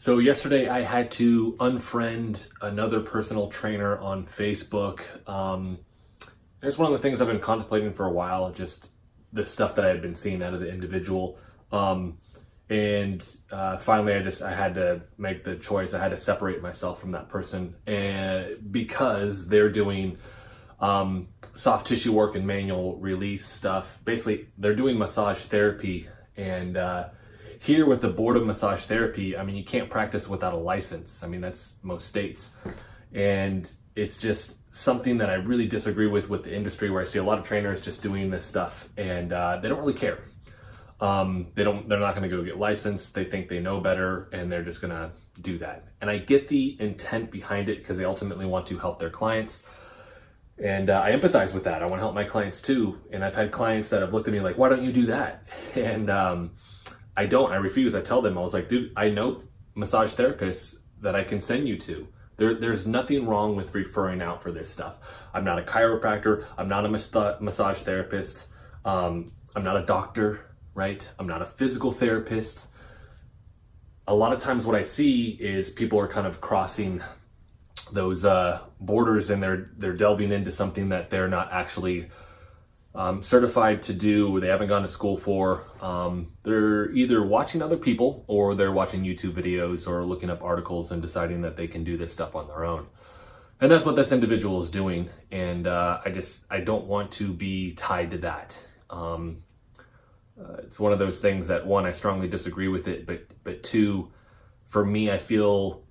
So yesterday I had to unfriend another personal trainer on Facebook. There's one of the things I've been contemplating for a while, just the stuff that I had been seeing out of the individual. Finally I had to make the choice. I had to separate myself from that person, and because they're doing soft tissue work and manual release stuff. Basically, they're doing massage therapy, and here with the Board of Massage Therapy, I mean, you can't practice without a license. I mean, that's most states. And it's just something that I really disagree with the industry, where I see a lot of trainers just doing this stuff, and they don't really care. They're not going to go get licensed. They think they know better, and they're just going to do that. And I get the intent behind it, because they ultimately want to help their clients. And I empathize with that. I want to help my clients too. And I've had clients that have looked at me like, why don't you do that? And I don't. I refuse. I tell them, I was like, dude, I know massage therapists that I can send you to. There's nothing wrong with referring out for this stuff. I'm not a chiropractor. I'm not a massage therapist. I'm not a doctor, right? I'm not a physical therapist. A lot of times what I see is people are kind of crossing those borders, and they're delving into something that they're not actually certified to do, they haven't gone to school for. They're either watching other people, or they're watching YouTube videos or looking up articles and deciding that they can do this stuff on their own. And that's what this individual is doing. And I don't want to be tied to that. It's one of those things that, one, I strongly disagree with it, but two, for me, I feel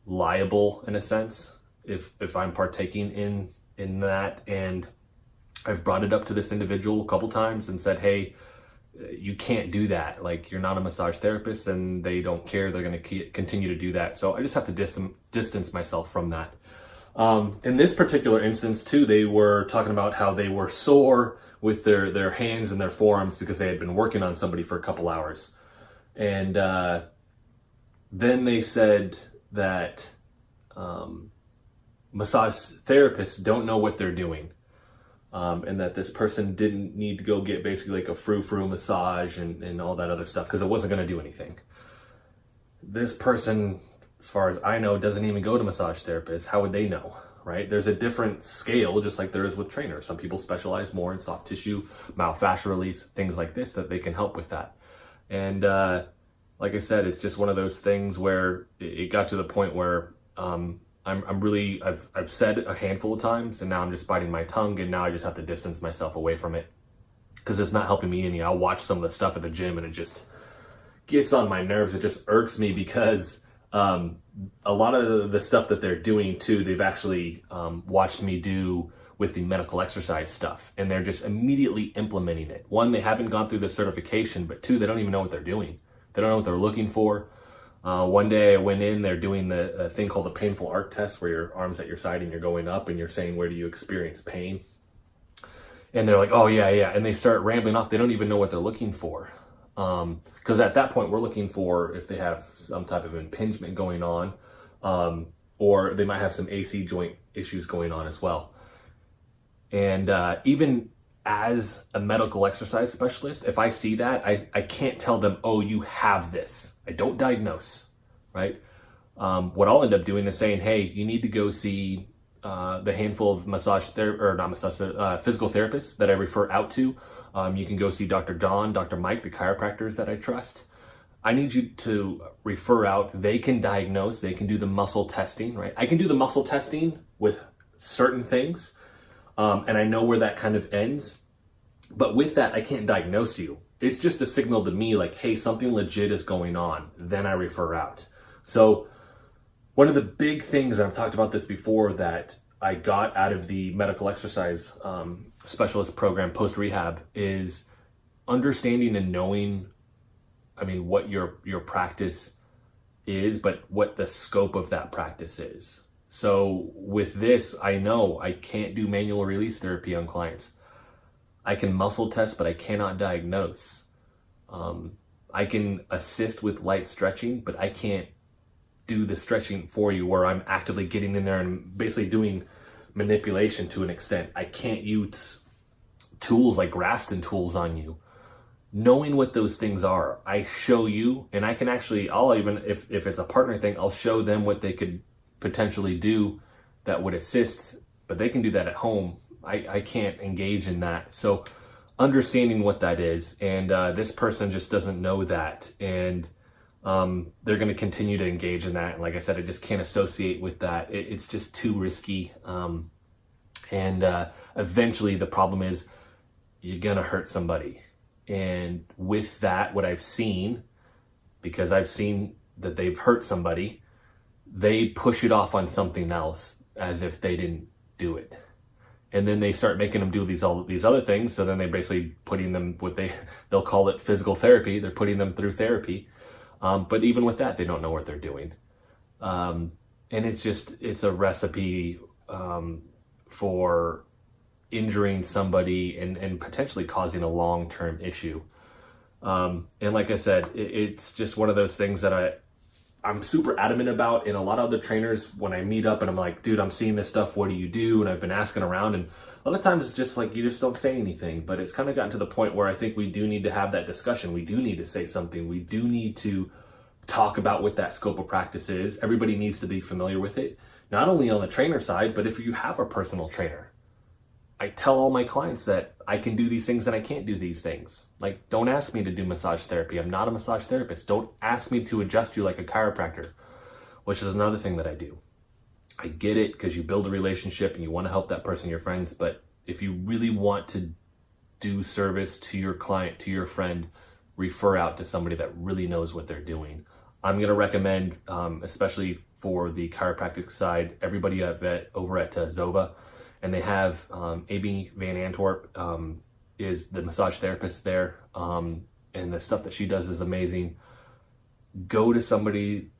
liable in a sense if I'm partaking in that. And I've brought it up to this individual a couple times and said, hey, you can't do that. Like, you're not a massage therapist, and they don't care. They're going to continue to do that. So I just have to distance myself from that. In this particular instance too, they were talking about how they were sore with their hands and their forearms because they had been working on somebody for a couple hours. And then they said that massage therapists don't know what they're doing. And that this person didn't need to go get basically like a frou-frou massage and all that other stuff, because it wasn't going to do anything. This person, as far as I know, doesn't even go to massage therapists. How would they know, right? There's a different scale, just like there is with trainers. Some people specialize more in soft tissue, myofascial release, things like this, that they can help with that. And like I said, it's just one of those things where it got to the point where I've said a handful of times, and now I'm just biting my tongue, and now I just have to distance myself away from it, because it's not helping me any. I'll watch some of the stuff at the gym, and it just gets on my nerves. It just irks me, because a lot of the stuff that they're doing too, they've actually watched me do with the medical exercise stuff, and they're just immediately implementing it. One, they haven't gone through the certification, but two, they don't even know what they're doing. They don't know what they're looking for. One day I went in, they're doing the thing called the painful arc test, where your arm's at your side and you're going up and you're saying, where do you experience pain? And they're like, oh yeah. And they start rambling off. They don't even know what they're looking for. Because at that point, we're looking for if they have some type of impingement going on, or they might have some AC joint issues going on as well. And even as a medical exercise specialist, if I see that, I can't tell them, oh, you have this. I don't diagnose, right? What I'll end up doing is saying, hey, you need to go see the handful of physical therapists that I refer out to. You can go see Dr. John, Dr. Mike, the chiropractors that I trust. I need you to refer out. They can diagnose. They can do the muscle testing, right? I can do the muscle testing with certain things. And I know where that kind of ends. But with that, I can't diagnose you. It's just a signal to me like, hey, something legit is going on. Then I refer out. So one of the big things, I've talked about this before, that I got out of the medical exercise specialist program post-rehab is understanding and knowing, I mean, what your practice is, but what the scope of that practice is. So with this, I know I can't do manual release therapy on clients. I can muscle test, but I cannot diagnose. I can assist with light stretching, but I can't do the stretching for you where I'm actively getting in there and basically doing manipulation to an extent. I can't use tools like Graston tools on you. knowing what those things are, I show you, and I can actually, I'll even, if it's a partner thing, I'll show them what they could potentially do that would assist, but they can do that at home. I can't engage in that. So understanding what that is, and this person just doesn't know that, and they're going to continue to engage in that. And like I said, I just can't associate with that. It's just too risky. And eventually the problem is you're going to hurt somebody. And with that, what I've seen, because I've seen that they've hurt somebody, they push it off on something else as if they didn't do it. And then they start making them do all these other things. So then they basically putting them they'll call it physical therapy. They're putting them through therapy. But even with that, they don't know what they're doing. And it's a recipe for injuring somebody and potentially causing a long-term issue. And like I said, it's just one of those things that I'm super adamant about. And a lot of other trainers, when I meet up and I'm like, dude, I'm seeing this stuff, what do you do? And I've been asking around, and a lot of times it's just like, you just don't say anything. But it's kind of gotten to the point where I think we do need to have that discussion. We do need to say something. We do need to talk about what that scope of practice is. Everybody needs to be familiar with it, not only on the trainer side, but if you have a personal trainer. I tell all my clients that I can do these things and I can't do these things. Like, don't ask me to do massage therapy. I'm not a massage therapist. Don't ask me to adjust you like a chiropractor, which is another thing that I do. I get it, because you build a relationship and you want to help that person, your friends. But if you really want to do service to your client, to your friend, refer out to somebody that really knows what they're doing. I'm going to recommend, especially for the chiropractic side, everybody over at Zova. And they have Amy Van Antwerp is the massage therapist there. And the stuff that she does is amazing. Go to somebody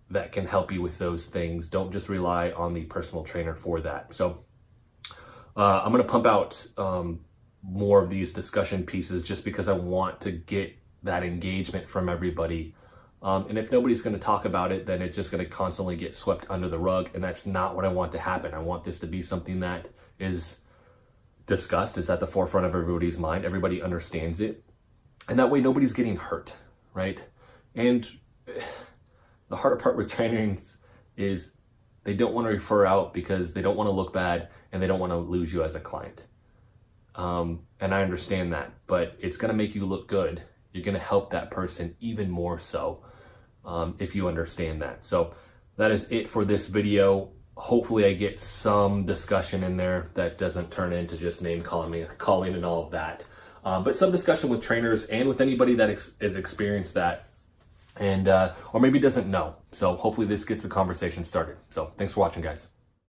that can help you with those things. Don't just rely on the personal trainer for that. So I'm going to pump out more of these discussion pieces just because I want to get that engagement from everybody. And if nobody's going to talk about it, then it's just going to constantly get swept under the rug. And that's not what I want to happen. I want this to be something that is discussed, is at the forefront of everybody's mind. Everybody understands it. And that way nobody's getting hurt, right? And the harder part with trainings is they don't want to refer out because they don't want to look bad and they don't want to lose you as a client. And I understand that, but it's going to make you look good. You're going to help that person even more so if you understand that. So that is it for this video. Hopefully I get some discussion in there that doesn't turn into just name calling and all of that. But some discussion with trainers and with anybody that has experienced that, and or maybe doesn't know. So hopefully this gets the conversation started. So thanks for watching, guys.